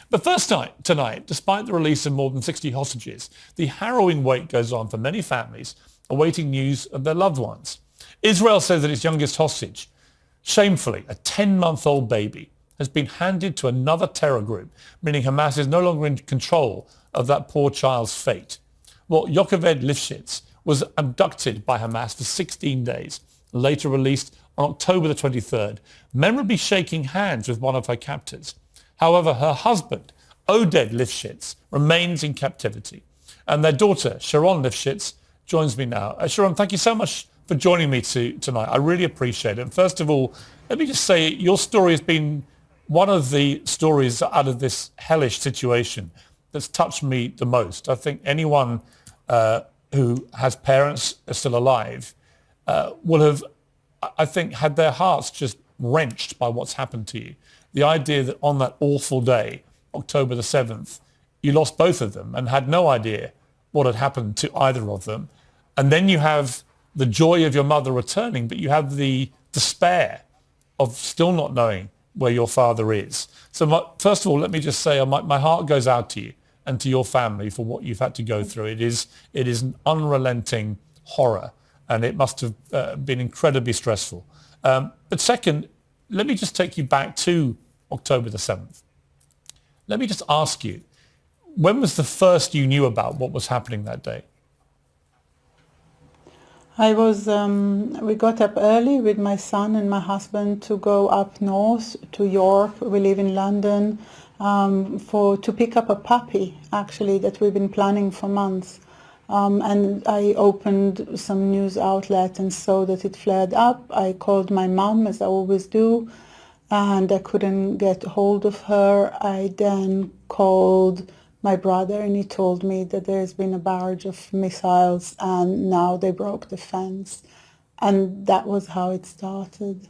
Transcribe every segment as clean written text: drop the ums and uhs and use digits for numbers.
But first tonight, despite the release of more than 60 hostages, the harrowing wait goes on for many families awaiting news of their loved ones. Israel says that its youngest hostage, shamefully a 10-month-old baby, has been handed to another terror group, meaning Hamas is no longer in control of that poor child's fate. Well, Yocheved Lifshitz was abducted by Hamas for 16 days, later released on October the 23rd, memorably shaking hands with one of her captors. However, her husband, Oded Lifshitz, remains in captivity. And their daughter, Sharone Lifshitz, joins me now. Sharone, thank you so much for joining me tonight. I really appreciate it. And first of all, let me just say your story has been one of the stories out of this hellish situation that's touched me the most. I think anyone who has parents still alive will have, I think, had their hearts just wrenched by what's happened to you. The idea that on that awful day, October the 7th, you lost both of them and had no idea what had happened to either of them. And then you have the joy of your mother returning, but you have the despair of still not knowing where your father is. So first of all, let me just say my heart goes out to you and to your family for what you've had to go through. It is an unrelenting horror, and it must have been incredibly stressful. But second, let me just take you back to October the 7th. Let me just ask you, when was the first you knew about what was happening that day? We got up early with my son and my husband to go up north to York. We live in London, to pick up a puppy, actually, that we've been planning for months. And I opened some news outlet and saw that it flared up. I called my mum, as I always do, and I couldn't get hold of her. I then called my brother, and he told me that there's been a barrage of missiles and now they broke the fence. And that was how it started.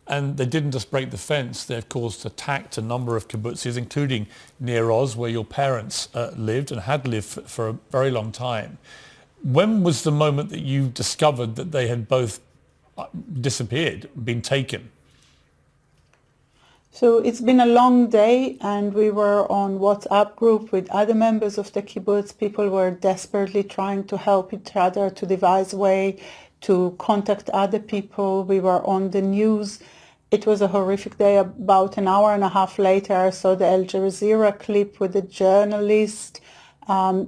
And they didn't just break the fence, they of course attacked a number of kibbutzes, including near Oz, where your parents lived and had lived for a very long time. When was the moment that you discovered that they had both disappeared, been taken? So it's been a long day, and we were on WhatsApp group with other members of the kibbutz. People were desperately trying to help each other, to devise a way to contact other people. We were on the news. It was a horrific day. About an hour and a half later, I saw the Al Jazeera clip with a journalist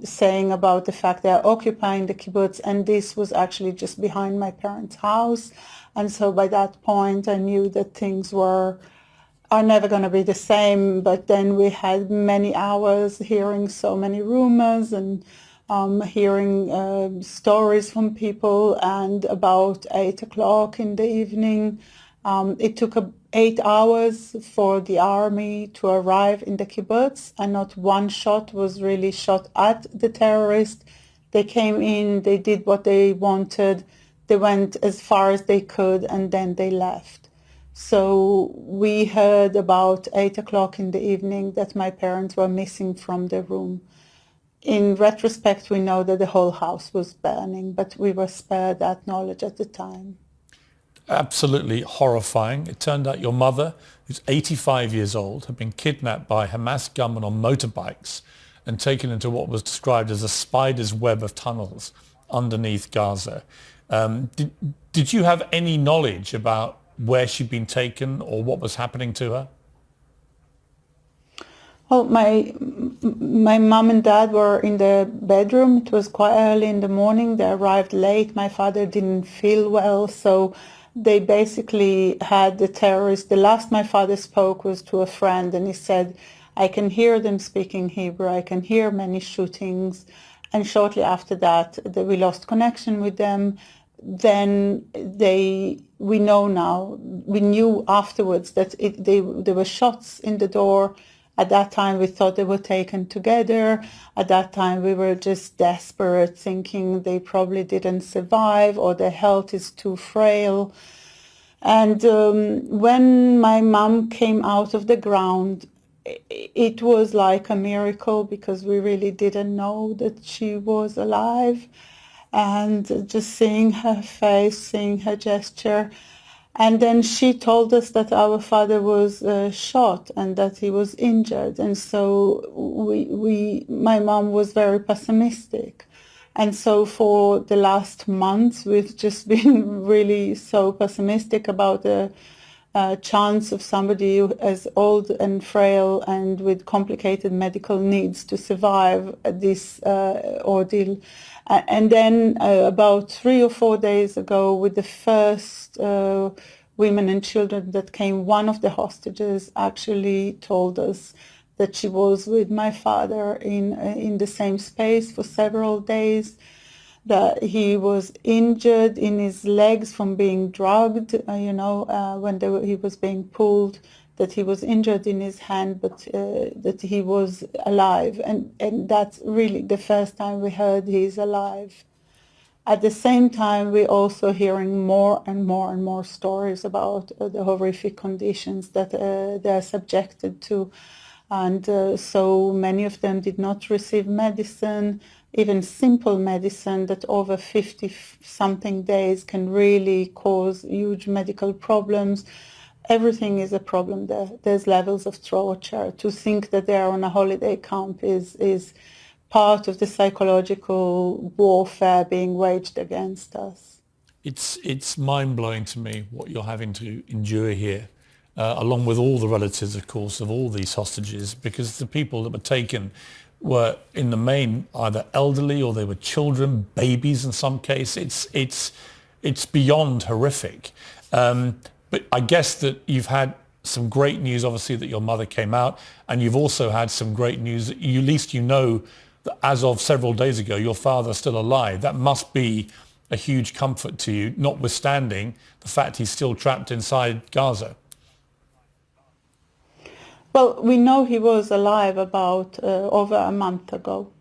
saying about the fact they're occupying the kibbutz, and this was actually just behind my parents' house. And so by that point, I knew that things are never going to be the same. But then we had many hours hearing so many rumors and hearing stories from people, and about 8 o'clock in the evening, it took 8 hours for the army to arrive in the kibbutz, and not one shot was really shot at the terrorists. They came in, they did what they wanted, they went as far as they could, and then they left. So we heard about 8 o'clock in the evening that my parents were missing from their room. In retrospect, we know that the whole house was burning, but we were spared that knowledge at the time. Absolutely horrifying. It turned out your mother, who's 85 years old, had been kidnapped by Hamas gunmen on motorbikes and taken into what was described as a spider's web of tunnels underneath Gaza. Did you have any knowledge about where she'd been taken or what was happening to her? Well, my mom and dad were in the bedroom. It was quite early in the morning. They arrived late. My father didn't feel well, so they basically had the terrorists. The last my father spoke was to a friend, and he said, I can hear them speaking Hebrew. I can hear many shootings. And shortly after that, we lost connection with them. Then we know now, we knew afterwards that there were shots in the door. At that time, we thought they were taken together. At that time, we were just desperate, thinking they probably didn't survive or their health is too frail. And when my mom came out of the ground, it was like a miracle, because we really didn't know that she was alive. And just seeing her face, seeing her gesture, And then she told us that our father was shot and that he was injured. And so my mom was very pessimistic. And so for the last month, we've just been really so pessimistic about the chance of somebody as old and frail and with complicated medical needs to survive this ordeal. And then about 3 or 4 days ago, with the first women and children that came, one of the hostages actually told us that she was with my father in the same space for several days, that he was injured in his legs from being drugged, when he was being pulled, that he was injured in his hand, but that he was alive. And that's really the first time we heard he's alive. At the same time, we're also hearing more and more and more stories about the horrific conditions that they're subjected to. And so many of them did not receive medicine, even simple medicine that over 50-something days can really cause huge medical problems. Everything is a problem there. There's levels of torture. To think that they're on a holiday camp is part of the psychological warfare being waged against us. It's mind-blowing to me what you're having to endure here, along with all the relatives, of course, of all these hostages, because the people that were taken were in the main either elderly or they were children, babies in some cases. It's beyond horrific. But I guess that you've had some great news, obviously, that your mother came out, and you've also had some great news that at least you know that as of several days ago, your father's still alive. That must be a huge comfort to you, notwithstanding the fact he's still trapped inside Gaza. Well, we know he was alive about over a month ago.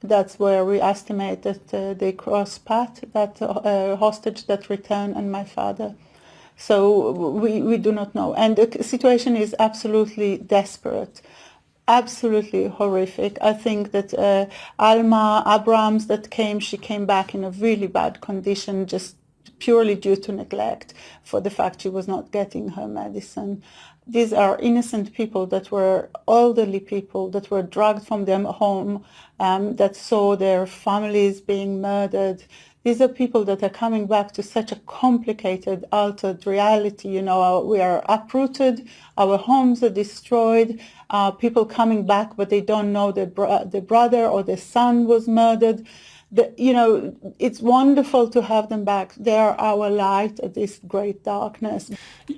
That's where we estimate that they crossed paths, that hostage that returned and my father. So we do not know. And the situation is absolutely desperate, absolutely horrific. I think that Alma Abrams that came, she came back in a really bad condition, just purely due to neglect for the fact she was not getting her medicine. These are innocent people that were elderly people that were dragged from their home, that saw their families being murdered. These are people that are coming back to such a complicated, altered reality. You know, we are uprooted, our homes are destroyed, people coming back, but they don't know that the brother or the son was murdered. It's wonderful to have them back. They are our light at this great darkness.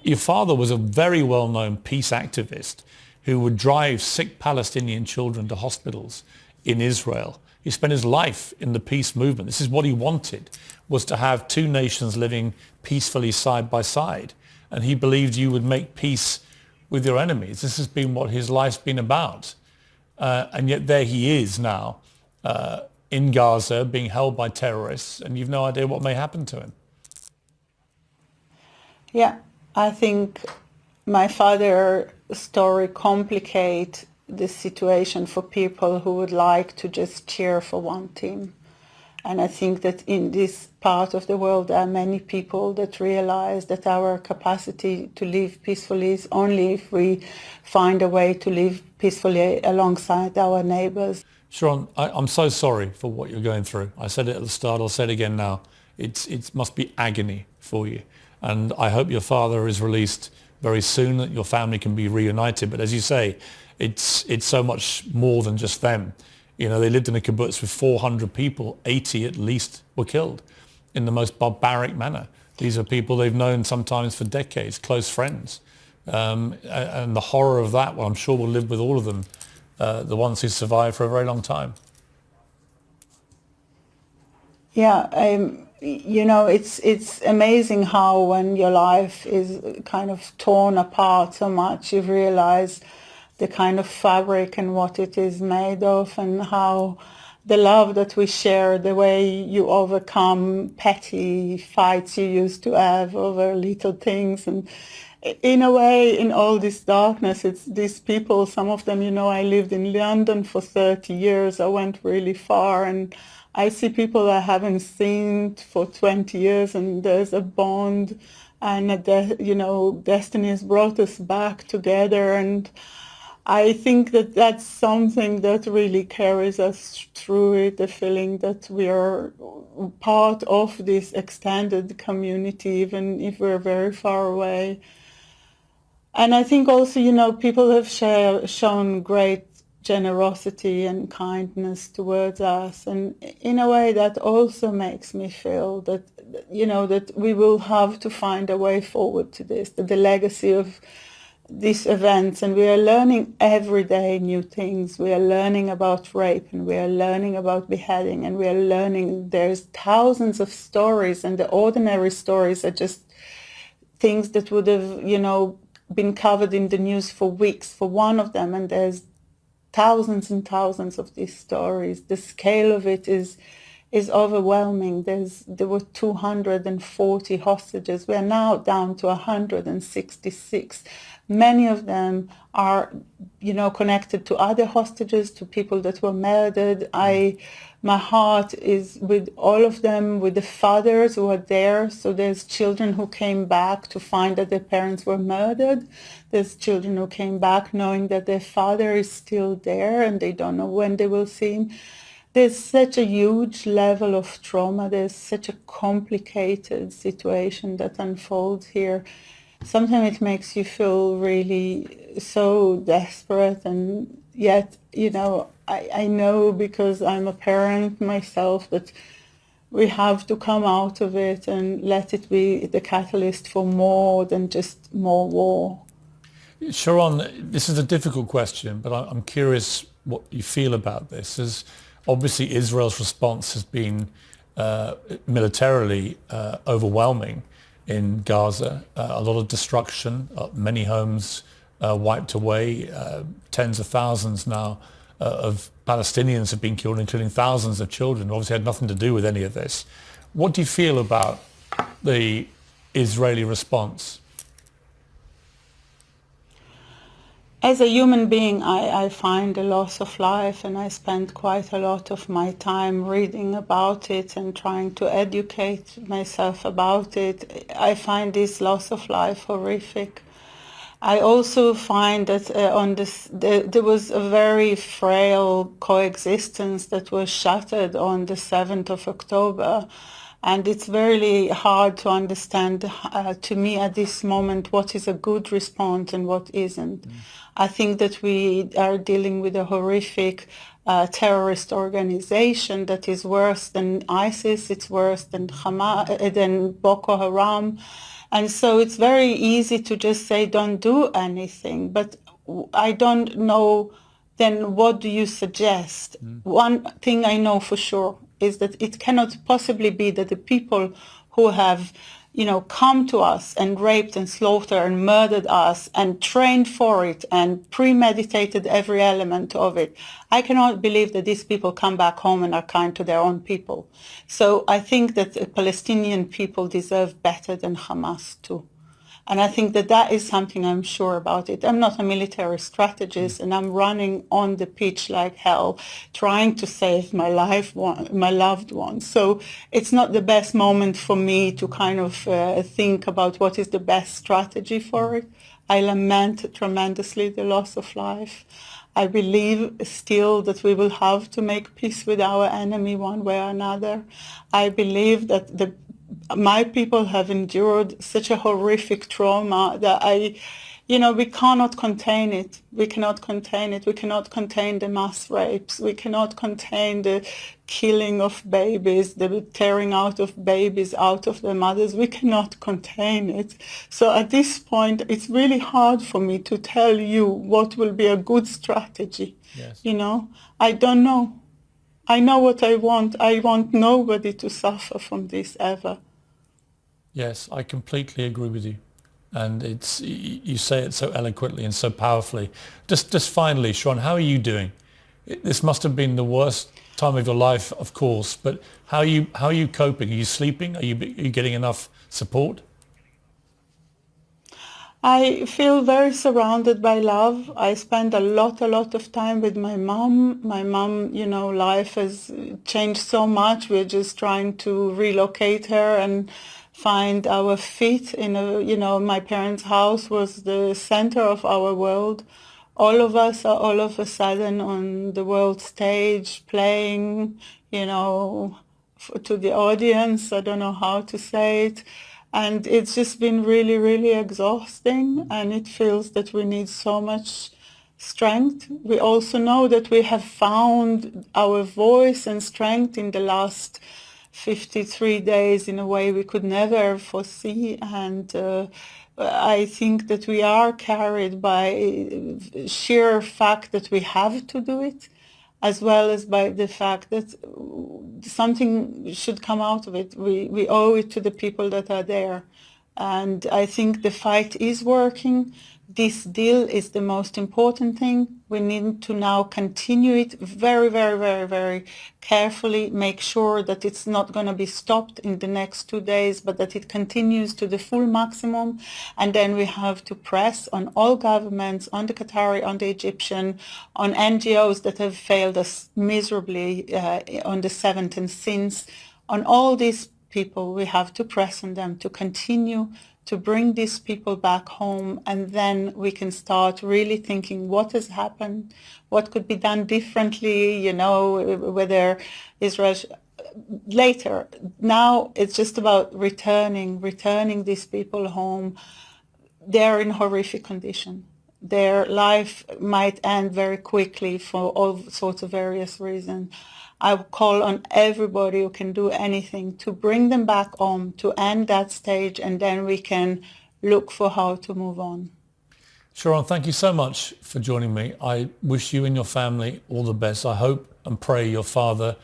Your father was a very well-known peace activist who would drive sick Palestinian children to hospitals in Israel. He spent his life in the peace movement. This is what he wanted, was to have two nations living peacefully side by side. And he believed you would make peace with your enemies. This has been what his life's been about. And yet there he is now, in Gaza, being held by terrorists, and you've no idea what may happen to him. Yeah, I think my father's story complicates the situation for people who would like to just cheer for one team. And I think that in this part of the world, there are many people that realize that our capacity to live peacefully is only if we find a way to live peacefully alongside our neighbors. Sharone, I'm so sorry for what you're going through. I said it at the start, I'll say it again now. It must be agony for you. And I hope your father is released very soon, that your family can be reunited. But as you say, it's so much more than just them. You know, they lived in a kibbutz with 400 people, 80 at least were killed in the most barbaric manner. These are people they've known sometimes for decades, close friends. And the horror of that, well, I'm sure will live with all of them, the ones who survived for a very long time. Yeah, it's amazing how when your life is kind of torn apart so much, you realize the kind of fabric and what it is made of, and how the love that we share, the way you overcome petty fights you used to have over little things. And in a way, in all this darkness, it's these people, some of them, I lived in London for 30 years. I went really far, and I see people I haven't seen for 20 years, and there's a bond and destiny has brought us back together, and I think that that's something that really carries us through it, the feeling that we are part of this extended community, even if we're very far away. And I think also, people have shown great generosity and kindness towards us. And in a way, that also makes me feel that, that we will have to find a way forward to this, that the legacy of these events, and we are learning every day new things. We are learning about rape, and we are learning about beheading, and we are learning there's thousands of stories, and the ordinary stories are just things that would have, been covered in the news for weeks for one of them, and there's thousands and thousands of these stories. The scale of it is overwhelming. There were 240 hostages. We are now down to 166. Many of them are, connected to other hostages, to people that were murdered. My heart is with all of them, with the fathers who are there. So there's children who came back to find that their parents were murdered. There's children who came back knowing that their father is still there and they don't know when they will see him. There's such a huge level of trauma. There's such a complicated situation that unfolds here. Sometimes it makes you feel really so desperate, and yet, I know, because I'm a parent myself, that we have to come out of it and let it be the catalyst for more than just more war. Sharone, this is a difficult question, but I'm curious what you feel about this. As obviously Israel's response has been militarily overwhelming in Gaza, a lot of destruction, many homes wiped away, tens of thousands now of Palestinians have been killed, including thousands of children, obviously had nothing to do with any of this. What do you feel about the Israeli response? As a human being, I find the loss of life, and I spend quite a lot of my time reading about it and trying to educate myself about it. I find this loss of life horrific. I also find that there was a very frail coexistence that was shattered on the 7th of October. And it's very hard to understand, to me at this moment, what is a good response and what isn't. I think that we are dealing with a horrific terrorist organization that is worse than ISIS, it's worse than Hamas, than Boko Haram. And so it's very easy to just say, don't do anything. But I don't know, then what do you suggest? One thing I know for sure is that it cannot possibly be that the people who have, come to us and raped and slaughtered and murdered us and trained for it and premeditated every element of it, I cannot believe that these people come back home and are kind to their own people. So I think that the Palestinian people deserve better than Hamas too. And I think that is something I'm sure about it. I'm not a military strategist, and I'm running on the pitch like hell, trying to save my loved ones. So it's not the best moment for me to kind of think about what is the best strategy for it. I lament tremendously the loss of life. I believe still that we will have to make peace with our enemy one way or another. I believe that my people have endured such a horrific trauma that we cannot contain it. We cannot contain it. We cannot contain the mass rapes. We cannot contain the killing of babies, the tearing out of babies out of their mothers. We cannot contain it. So at this point, it's really hard for me to tell you what will be a good strategy. Yes. I don't know. I know what I want. I want nobody to suffer from this ever. Yes, I completely agree with you. And you say it so eloquently and so powerfully. Just finally, Sharone, how are you doing? This must have been the worst time of your life, of course, but how are you coping? Are you sleeping? Are you getting enough support? I feel very surrounded by love. I spend a lot of time with my mom. My mom, life has changed so much. We're just trying to relocate her and find our feet in my parents' house was the center of our world. All of us are all of a sudden on the world stage playing, to the audience. I don't know how to say it. And it's just been really, really exhausting. And it feels that we need so much strength. We also know that we have found our voice and strength in the last 53 days in a way we could never foresee. And I think that we are carried by sheer fact that we have to do it, as well as by the fact that something should come out of it. We owe it to the people that are there. And I think the fight is working. This deal is the most important thing. We need to now continue it very, very, very, very carefully, make sure that it's not going to be stopped in the next 2 days, but that it continues to the full maximum. And then we have to press on all governments, on the Qatari, on the Egyptian, on NGOs that have failed us miserably on the 7th and since. On all these people, we have to press on them to continue to bring these people back home, and then we can start really thinking what has happened, what could be done differently, whether Israel later. Now it's just about returning these people home. They're in horrific condition. Their life might end very quickly for all sorts of various reasons. I call on everybody who can do anything to bring them back home, to end that stage, and then we can look for how to move on. Sharone, thank you so much for joining me. I wish you and your family all the best. I hope and pray your father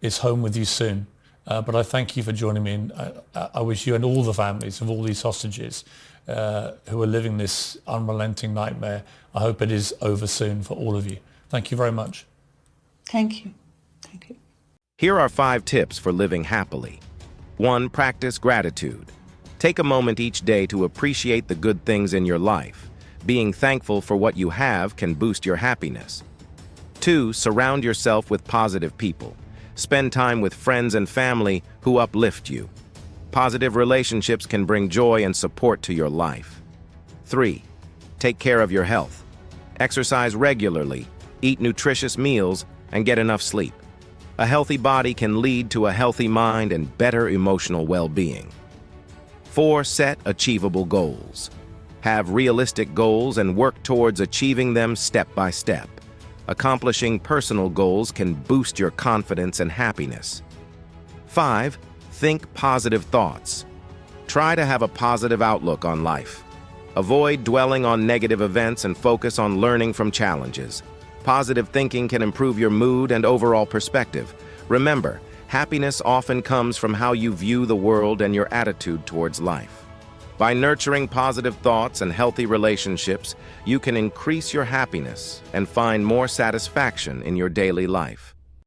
is home with you soon. But I thank you for joining me, and I wish you and all the families of all these hostages who are living this unrelenting nightmare, I hope it is over soon for all of you. Thank you very much. Thank you. Thank you. Here are 5 tips for living happily. 1. Practice gratitude. Take a moment each day to appreciate the good things in your life. Being thankful for what you have can boost your happiness. 2. Surround yourself with positive people. Spend time with friends and family who uplift you. Positive relationships can bring joy and support to your life. 3. Take care of your health. Exercise regularly, eat nutritious meals, and get enough sleep. A healthy body can lead to a healthy mind and better emotional well-being. 4. Set achievable goals. Have realistic goals and work towards achieving them step by step. Accomplishing personal goals can boost your confidence and happiness. 5. Think positive thoughts. Try to have a positive outlook on life. Avoid dwelling on negative events and focus on learning from challenges. Positive thinking can improve your mood and overall perspective. Remember, happiness often comes from how you view the world and your attitude towards life. By nurturing positive thoughts and healthy relationships, you can increase your happiness and find more satisfaction in your daily life.